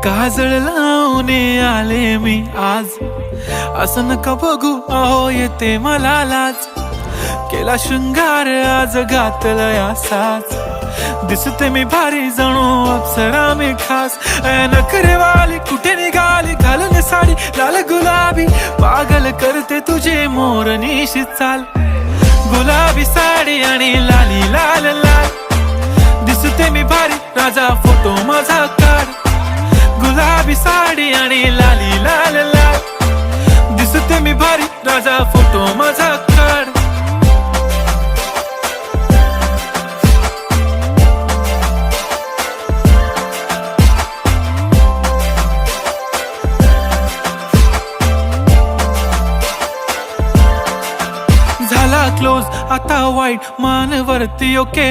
काजळ लावून आले मी आज, असं नका बघू अहो येते मला लाज. केला शृंगार आज घातलाय असाच, दिसते मी भारी जणू अप्सरा मी खास. नखरेवाली कुठे निघाली घालून साडी लाल गुलाबी, पागल करते तुझे मोरनीशी चाल. गुलाबी साडी आणि लाली लाल लाल, दिसते मी भारी राजा फोटो माझा काढ. गुलाबी साडी आणि लाली लाल लाल, दिसते मी भारी राजा फोटो माझा काढ. झाला क्लोज आता वाईट मान वरती ओके.